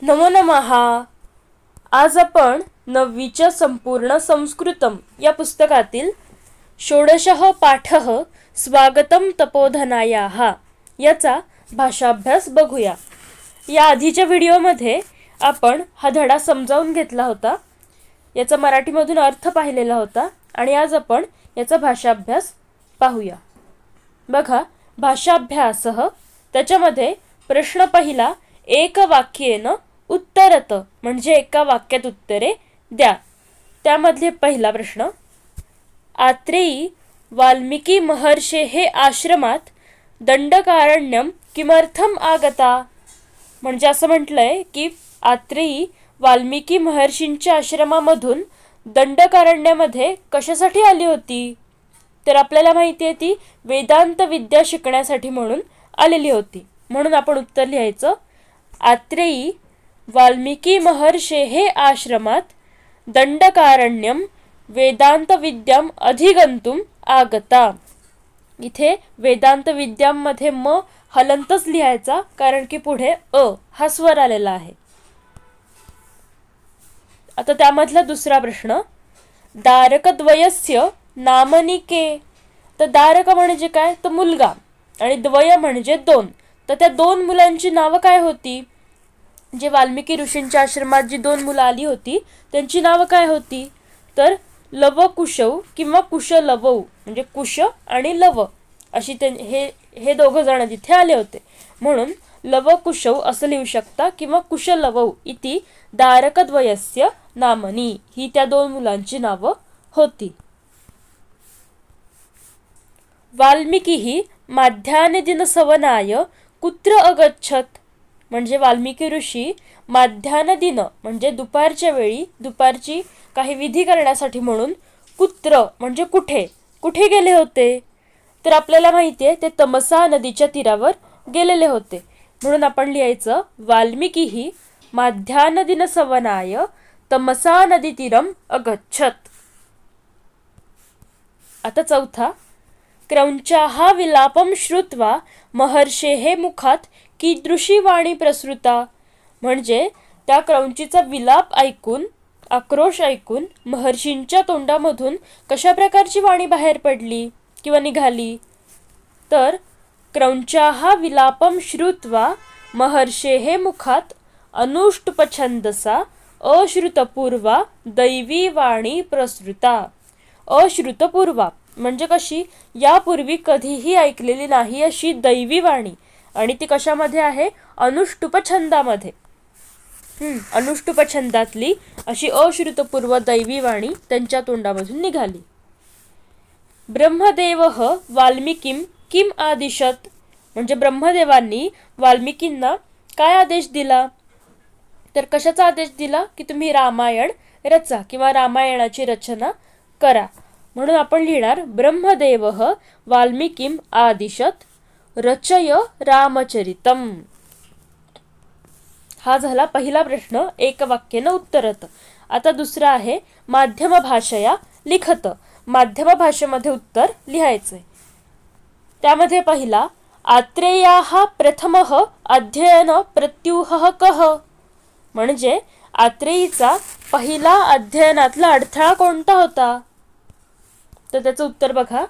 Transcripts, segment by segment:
नमो नमः. आज आपण 9वीच्या संपूर्ण संस्कृतम या पुस्तकातील षोडशः पाठः स्वागतम तपोधनायाः याचा भाषाभ्यास बघूया. या आधीच्या व्हिडिओमध्ये आपण हा धडा समजावून घेतला होता, याचा मराठीमधून अर्थ पाहिलेला होता आणि आज आपण याचा भाषाभ्यास पाहूया. बघा, भाषाभ्यासः त्याच्यामध्ये प्रश्न पहिला एक वाक्येन उत्तरत म्हणजे एका वाक्यात उत्तरे द्या. त्यामधले पहिला प्रश्न, आत्रेयी वाल्मिकी महर्षेः आश्रमात दंडकारण्यम किमर्थम आगता. म्हणजे असं म्हटलंय की आत्रेयी वाल्मिकी महर्षींच्या आश्रमामधून दंडकारण्यामध्ये कशासाठी आली होती. तर आपल्याला माहिती आहे ती वेदांत विद्या शिकण्यासाठी म्हणून आलेली होती. म्हणून आपण उत्तर लिहायचं, आत्रेयी वाल्मिकी महर्षेः आश्रमात दंडकारण्यम वेदांत विद्याम अधिगंतुम आगता. इथे वेदांत विद्यामध्ये म हलंतच लिहायचा, कारण की पुढे अ हा स्वर आलेला आहे. आता त्यामधला दुसरा प्रश्न, दारकद्वयस्य नामनी के. तर दारक म्हणजे काय, तर मुलगा, आणि द्वय म्हणजे दोन. तर त्या दोन मुलांची नावं काय होती. जे वाल्मिकी ऋषींच्या आश्रमात जी दोन मुलं आली होती त्यांची नावं काय होती. तर लवकुशौ किंवा कुशलवौ, म्हणजे कुश आणि लव अशी हे दोघं जण तिथे आले होते. म्हणून लवकुशौ असं लिहू शकता किंवा कुशलवौ इति दारकद्वयस्य नामनी, ही त्या दोन मुलांची नावं होती. वाल्मिकी माध्यान्हदिनसवनाय कुत्र अगच्छत. म्हणजे वाल्मिकी ऋषी माध्यान्हदिन म्हणजे दुपारच्या वेळी, दुपारची काही विधी करण्यासाठी म्हणून कुत्र म्हणजे कुठे, कुठे गेले होते. तर आपल्याला माहिती आहे ते तमसा नदीच्या तीरावर गेलेले होते. म्हणून आपण लिहायचं, वाल्मिकी माध्यान्हदिनसवनाय तमसा नदीतीरम अगच्छत. आता चौथा, क्रौंचाः विलापम श्रुत्वा महर्षेः मुखात कीदृशी वाणी प्रसृता. म्हणजे त्या क्रौंचीचा विलाप ऐकून, आक्रोश ऐकून महर्षींच्या तोंडामधून कशा प्रकारची वाणी बाहेर पडली किंवा निघाली. तर क्रौंचाः विलापम श्रुत्वा महर्षेः मुखात अनुष्टुपछंदसा अश्रुतपूर्वा दैवी वाणी प्रसृता. अश्रुतपूर्वा म्हणजे कशी, यापूर्वी कधीही ऐकलेली नाही अशी दैवी वाणी, आणि ती कशामध्ये आहे, अनुष्टुप छंदामध्ये. अनुष्टुप छंदातली अशी अश्रुतपूर्व दैवी वाणी त्यांच्या तोंडामधून निघाली. ब्रह्मदेवः वाल्मिकीं किम आदिशत. म्हणजे ब्रह्मदेवांनी वाल्मिकींना काय आदेश दिला. तर कशाचा आदेश दिला की तुम्ही रामायण रचा किंवा रामायणाची रचना करा. म्हणून आपण लिहिणार, ब्रह्मदेवः वाल्मिकीं आदिशत रचय रामचरितम. हा झाला पहिला प्रश्न, एक वाक्यानं उत्तरत. आता दुसरा आहे, माध्यम भाषया लिखत. माध्यम भाषेमध्ये उत्तर लिहायचंय. त्यामध्ये पहिला, आत्रेयाः प्रथमः अध्ययन प्रत्यूहः कः. म्हणजे आत्रेयीचा पहिला अध्ययनातला अडथळा कोणता होता. तर त्याचं उत्तर बघा,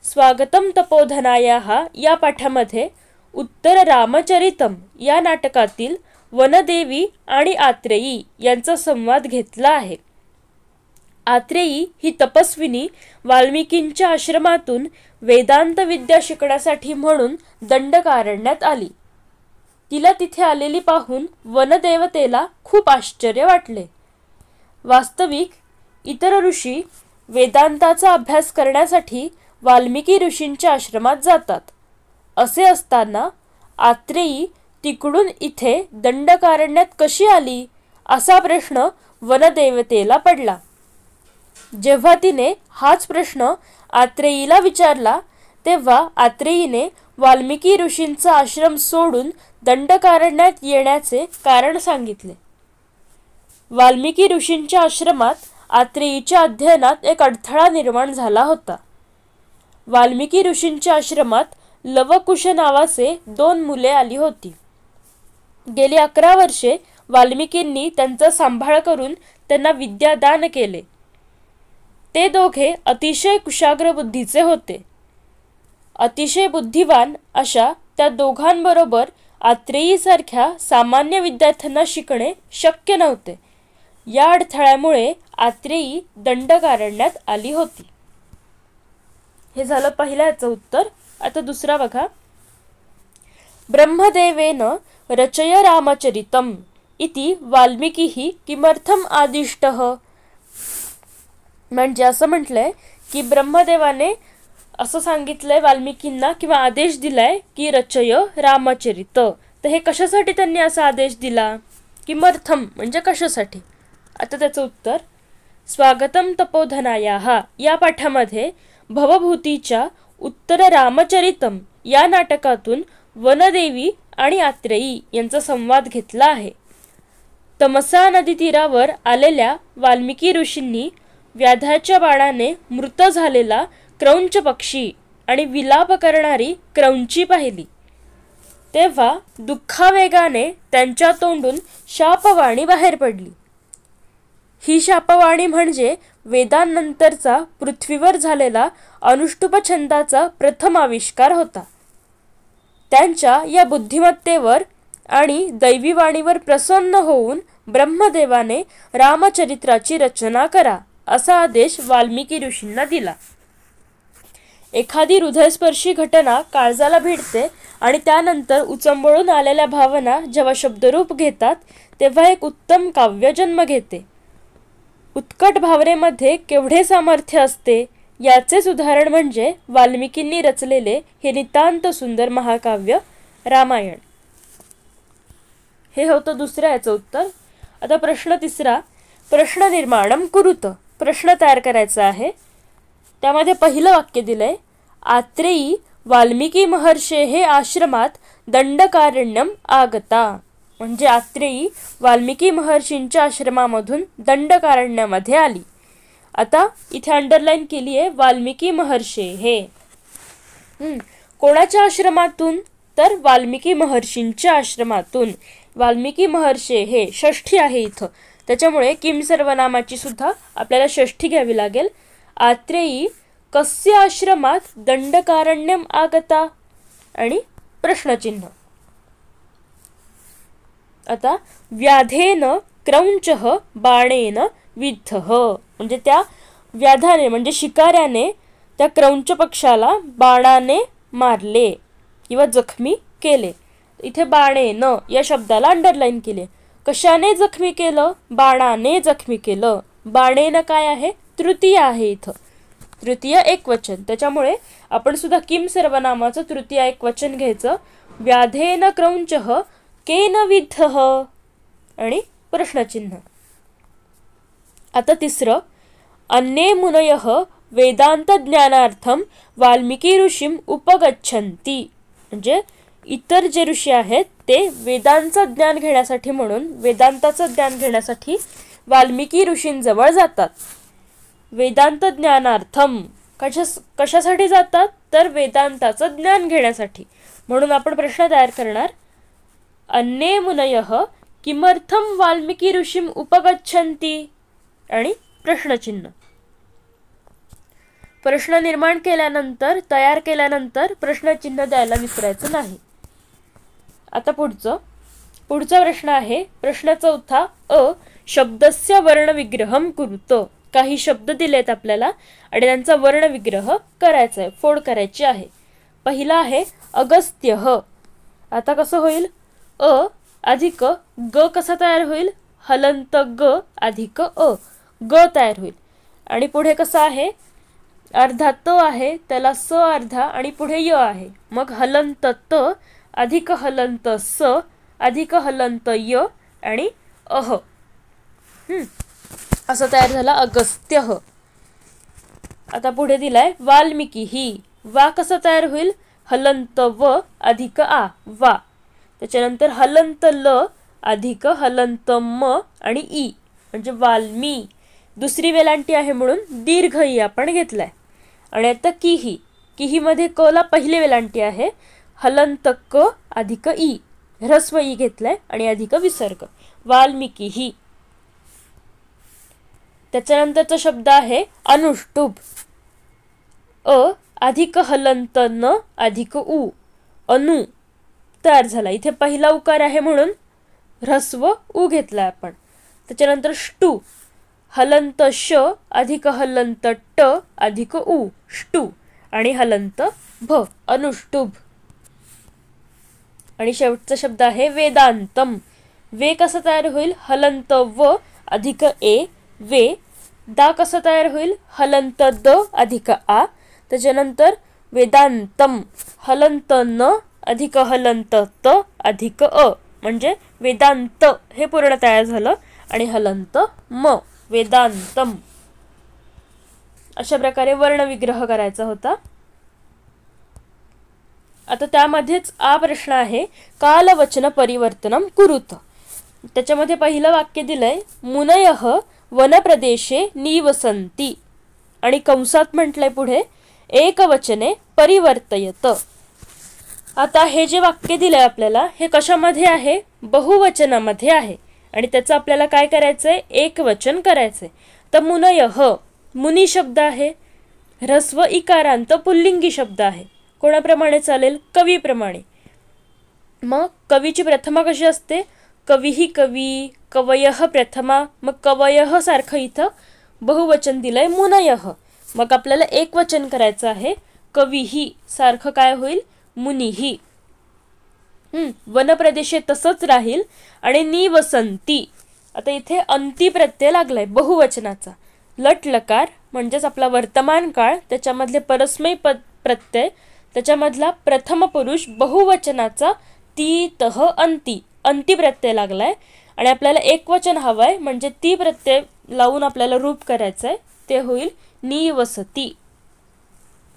स्वागतम तपोधनायाः या पाठामध्ये उत्तर रामचरितम या नाटकातील वनदेवी आणि आत्रेयी यांचा संवाद घेतला आहे. आत्रेयी ही तपस्विनी वाल्मिकींच्या आश्रमातून वेदांत विद्या शिकण्यासाठी म्हणून दंडकारण्यात आली. तिला तिथे आलेली पाहून वनदेवतेला खूप आश्चर्य वाटले. वास्तविक इतर ऋषी वेदांताचा अभ्यास करण्यासाठी वाल्मिकी ऋषींच्या आश्रमात जातात. असे असताना आत्रेयी तिकडून इथे दंडकारण्यात कशी आली असा प्रश्न वनदेवतेला पडला. जेव्हा तिने हाच प्रश्न आत्रेयीला विचारला तेव्हा आत्रेयीने वाल्मिकी ऋषींचा आश्रम सोडून दंडकारण्यात येण्याचे कारण सांगितले. वाल्मिकी ऋषींच्या आश्रमात आत्रेयीच्या अध्ययनात एक अडथळा निर्माण झाला होता. वाल्मिकी ऋषींच्या आश्रमात लवकुश नावाचे 2 मुले आली होती. गेली 11 वर्षे वाल्मिकींनी त्यांचा सांभाळ करून त्यांना विद्यादान केले. ते दोघे अतिशय कुशाग्र बुद्धीचे होते. अतिशय बुद्धिवान अशा त्या दोघांबरोबर आत्रेयीसारख्या सामान्य विद्यार्थ्यांना शिकणे शक्य नव्हते. या अडथळ्यामुळे आत्रेयी दंडकारण्यात आली होती. हे झालं पहिल्याचं उत्तर. आता दुसरा बघा. ब्रह्मदेवेन रचय रामचरितम इति वाल्मिकीः किमर्थम आदिष्टः. म्हणजे असं म्हटलंय की ब्रह्मदेवाने असं सांगितलंय वाल्मिकींना किंवा आदेश दिलाय की रचय रामचरित. तर हे कशासाठी त्यांनी असा आदेश दिला? किमर्थम म्हणजे कशासाठी. आता त्याचं उत्तर. स्वागतम तपोधनायाः या पाठामध्ये भवभूतीच्या उत्तर रामचरितम या नाटकातून वनदेवी आणि आत्रेयी यांचा संवाद घेतला आहे. तमसा नदी तीरावर आलेल्या वाल्मिकी ऋषींनी व्याधाच्या बाणाने मृत झालेला क्रौंच पक्षी आणि विलाप करणारी क्रौंची पाहिली. तेव्हा दुःखावेगाने त्यांच्या तोंडून शापवाणी बाहेर पडली. ही शापवाणी म्हणजे वेदांनंतरचा पृथ्वीवर झालेला अनुष्टुप छंदाचा प्रथम आविष्कार होता. त्यांच्या या बुद्धिमत्तेवर आणि दैवीवाणीवर प्रसन्न होऊन ब्रह्मदेवाने रामचरित्राची रचना करा असा आदेश वाल्मिकी ऋषींना दिला. एखादी हृदयस्पर्शी घटना काळजाला भिडते आणि त्यानंतर उचंबळून आलेल्या भावना जेव्हा शब्दरूप घेतात तेव्हा एक उत्तम काव्य जन्म घेते. उत्कट भावनेमध्ये केवढे सामर्थ्य असते याचेच उदाहरण म्हणजे वाल्मिकींनी रचलेले हे नितांत सुंदर महाकाव्य रामायण. हे होतं दुसऱ्या याचं उत्तर. आता प्रश्न तिसरा. प्रश्न निर्माणम कुरुत. प्रश्न तयार करायचा आहे. त्यामध्ये पहिलं वाक्य दिलंय. आत्रेयी वाल्मिकी महर्षेः आश्रमात दंडकारण्यम आगता. म्हणजे आत्रेयी वाल्मिकी महर्षींच्या आश्रमामधून दंडकारण्यामध्ये आली. आता इथे अंडरलाईन केली आहे वाल्मिकी महर्षेः. कोणाच्या आश्रमातून? तर वाल्मिकी महर्षींच्या आश्रमातून. वाल्मिकी महर्षेः षष्ठी आहे इथं, त्याच्यामुळे किम सर्वनामाची सुद्धा आपल्याला षष्ठी घ्यावी लागेल. आत्रेयी कस्य आश्रमात दंडकारण्यम आगता आणि प्रश्नचिन्ह. आता व्याधेन क्रौंचः बाणेन विद्धः. म्हणजे त्या व्याधाने म्हणजे शिकाऱ्याने त्या क्रौंच पक्षाला बाणाने मारले किंवा जखमी केले. इथे बाणेन या शब्दाला अंडरलाईन केले. कशाने जखमी केलं? बाणाने जखमी केलं. बाणेन काय आहे? तृतीय आहे इथं. तृतीय एकवचन. त्याच्यामुळे आपण सुद्धा किम सर्वनामाचं तृतीय एकवचन घ्यायचं. व्याधेन क्रौंचः केन विद्धः आणि प्रश्नचिन्ह. आता तिसरं. अन्ये मुनयः वेदांत ज्ञानार्थम वाल्मिकी ऋषीम उपगच्छन्ति. म्हणजे इतर जे ऋषी आहेत ते वेदांचं ज्ञान घेण्यासाठी म्हणून वेदांताचं ज्ञान घेण्यासाठी वाल्मिकी ऋषींजवळ जातात. वेदांत ज्ञानार्थम कशासाठी जातात? तर वेदांताचं ज्ञान घेण्यासाठी. म्हणून आपण प्रश्न तयार करणार. अन्ये मुनयः किमर्थम वाल्मिकी ऋषीम उपगच्छन्ति आणि प्रश्नचिन्ह. प्रश्न निर्माण केल्यानंतर तयार केल्यानंतर प्रश्नचिन्ह द्यायला विसरायचं नाही. आता पुढचा प्रश्न आहे. प्रश्न चौथा. शब्दस्य वर्णविग्रहम कुरुत. काही शब्द दिलेत आपल्याला आणि त्यांचा वर्णविग्रह करायचा आहे, फोड करायची आहे. पहिला आहे अगस्त्यः. आता कसं होईल? अधिक ग कसा तयार होईल? हलंत ग अधिक ग तयार होईल. आणि पुढे कसं आहे? अर्धा त आहे, त्याला स अर्धा आणि पुढे य आहे. मग हलंत त अधिक हलंत स अधिक हलंत य आणि अह. असं तयार झाला अगस्त्यः. आता पुढे दिलाय वाल्मिकी ही. वा कसं तयार होईल? हलंत व अधिक आ वा. त्याच्यानंतर हलंत ल अधिक हलंत म आणि ई म्हणजे वाल्मी. दुसरी वेलांटी आहे म्हणून दीर्घ ई आपण घेतलाय. आणि आता किही. किहीमध्ये क ला पहिली वेलांटी आहे. हलंत क अधिक ई ह्रस्व ई घेतलाय आणि अधिक विसर्ग. वाल्मिकी. त्याच्यानंतरचा शब्द आहे अनुष्टुभ. अ अधिक हलंत न अधिक उ, अनु तयार झाला. इथे पहिला उकार आहे म्हणून ह्रस्व उ घेतला आपण. त्याच्यानंतर ष्टू, हलंत श अधिक हलंत ट अधिक उ, ष्टू, आणि हलंत भ, अनुष्टुभ. आणि शेवटचा शब्द आहे वेदांतम. वे कसा तयार होईल? हलंत व अधिक ए, वे. दा कसा तयार होईल? हलंत द अधिक आ. त्याच्यानंतर वेदांतम, हलंत न अधिक हलंत त अधिक अ, म्हणजे वेदांत हे पूर्ण तयार झालं. आणि हलंत म, वेदांतम. अशा प्रकारे वर्णविग्रह करायचा होता. आता त्यामध्येच आ प्रश्न आहे, कालवचन परिवर्तनम कुरुत. त्याच्यामध्ये पहिलं वाक्य दिलंय, मुनयः वनप्रदेशे निवसन्ति, आणि कंसात म्हटलंय पुढे एकवचने परिवर्तयत. आता हे जे वाक्य दिलंय आपल्याला, हे कशामध्ये आहे? बहुवचनामध्ये आहे. आणि त्याचं आपल्याला काय करायचंय? एकवचन करायचंय. तर मुनयः, मुनी शब्द आहे, ह्रस्व इकारांत पुल्लिंगी शब्द आहे. कोणाप्रमाणे चालेल? कवीप्रमाणे. मग कवीची प्रथमा कशी असते? कवीही कवी, कवयः प्रथमा. मग कवयः सारखं इथं बहुवचन दिलंय मुनयः. मग आपल्याला एकवचन करायचं आहे. कवीही सारखं काय होईल? मुनीही. वनप्रदेशे तसंच राहील. आणि निवसंती, आता इथे अंती प्रत्यय लागलाय बहुवचनाचा. लट लकार म्हणजेच आपला वर्तमान काळ, त्याच्यामधले परस्मै प्रत्यय, त्याच्यामधला प्रथम पुरुष बहुवचनाचा ती तह अंती, अंती प्रत्यय लागलाय. आणि आपल्याला एकवचन हवंय, म्हणजे ती प्रत्यय लावून आपल्याला रूप करायचंय. ते होईल निवसती.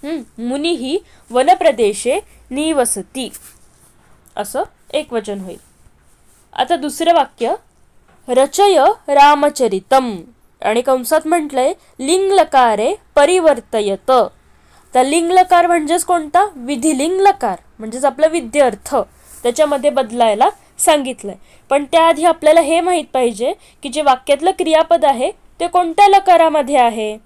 मुनीही वनप्रदेशे निवसती, असं एकवचन होईल. आता दुसरं वाक्य, रचय रामचरितम, आणि कंसात म्हटलंय लिंगलकारे परिवर्तयत. तर लिंगलकार म्हणजेच कोणता? विधिलिंग लकार, म्हणजेच आपला विद्यार्थ, त्याच्यामध्ये बदलायला सांगितलंय. पण त्याआधी आपल्याला हे माहीत पाहिजे की जे वाक्यातलं क्रियापद आहे ते कोणत्या लकारामध्ये आहे,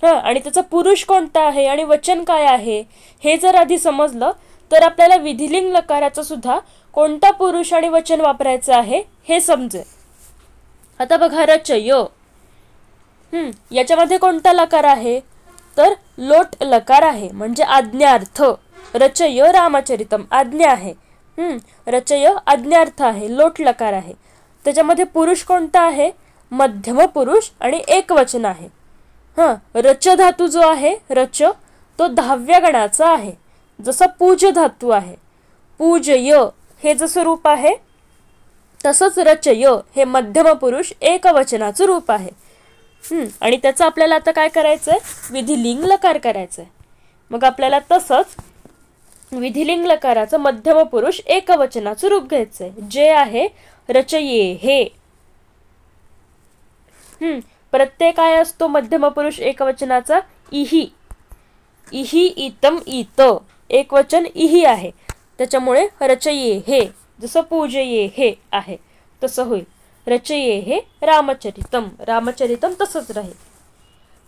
आणि त्याचा पुरुष कोणता आहे आणि वचन काय आहे, हे जर आधी समजलं तर आपल्याला विधिलिंग लकाराचा सुद्धा कोणता पुरुष आणि वचन वापरायचं आहे हे समजेल. आता बघा, रचय, याच्यामध्ये कोणता लकार आहे? तर लोट लकार आहे, म्हणजे आज्ञार्थ. रचय रामचरितम, आज्ञा आहे. रचय आज्ञार्थ आहे, लोट लकार आहे. त्याच्यामध्ये पुरुष कोणता आहे? मध्यम पुरुष आणि एकवचन आहे. रच धातू जो आहे, रच, तो 10व्या गणाचा आहे. जसं पूज धातू आहे, पूजय हे जसं रूप आहे, तसंच रचय हे मध्यम पुरुष एकवचनाचं रूप आहे. आणि त्याचं आपल्याला आता काय करायचंय? विधिलिंग लकार करायचंय. मग आपल्याला तसंच विधिलिंग लकाराचं मध्यम पुरुष एकवचनाचं रूप घ्यायचंय, जे आहे रचये हे. प्रत्यय काय असतो मध्यम पुरुष एकवचनाचा? इही. इही, इतम, इत, एकवचन इही आहे. त्याच्यामुळे रचये हे, जसं पूजये हे आहे तसं होईल. रचये हे रामचरितम, रामचरितम तसंच राहील.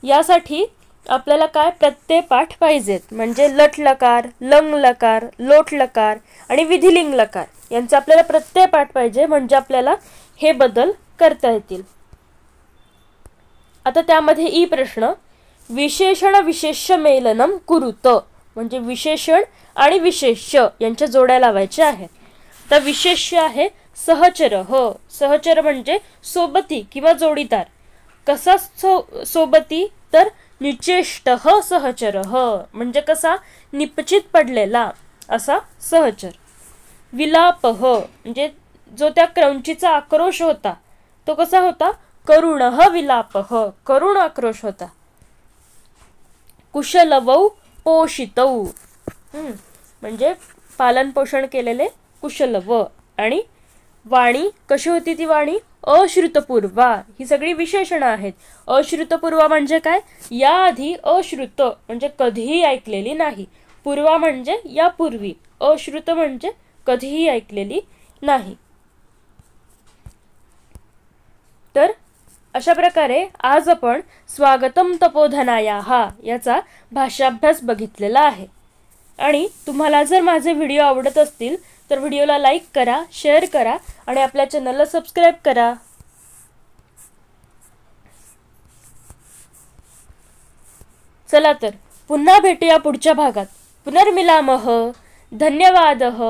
यासाठी आपल्याला काय? प्रत्यय पाठ पाहिजेत, म्हणजे लट लकार, लंग लकार, लोट लकार आणि विधिलिंग लकार यांचा आपल्याला प्रत्यय पाठ पाहिजे, म्हणजे आपल्याला हे बदल करता येतील. आता त्यामध्ये ई प्रश्न, विशेषण विशेष्य मेलनम कुरुत, म्हणजे विशेषण आणि विशेष्य यांच्या जोड्या लावायच्या आहेत. तर विशेष्य आहे सहचर. सहचर म्हणजे सोबती किंवा जोडीदार. कसा सोबती? तर निचेष्ट सहचर, म्हणजे कसा? निपचित पडलेला असा सहचर. विलाप, म्हणजे जो त्या क्रंचीचा आक्रोश होता तो कसा होता? करुण विलाप, करुण आक्रोश होता. कुशलवौ पोषितौ, म्हणजे पालन पोषण केलेले कुशलव. आणि वाणी कशी होती ती वाणी? अश्रुतपूर्वा. ही सगळी विशेषणं आहेत. अश्रुतपूर्वा म्हणजे काय? याआधी अश्रुत म्हणजे कधीही ऐकलेली नाही, पूर्वा म्हणजे यापूर्वी, अश्रुत म्हणजे कधीही ऐकलेली नाही. तर अशा प्रकारे आज आपण स्वागतम तपोधनायाः याचा भाषाभ्यास बघितलेला आहे. आणि तुम्हाला जर माझे व्हिडिओ आवडत असतील तर व्हिडिओला लाईक करा, शेअर करा आणि आपल्या चॅनलला सबस्क्राईब करा. चला तर पुन्हा भेटूया पुढच्या भागात. पुनर्मिलामः. धन्यवादः.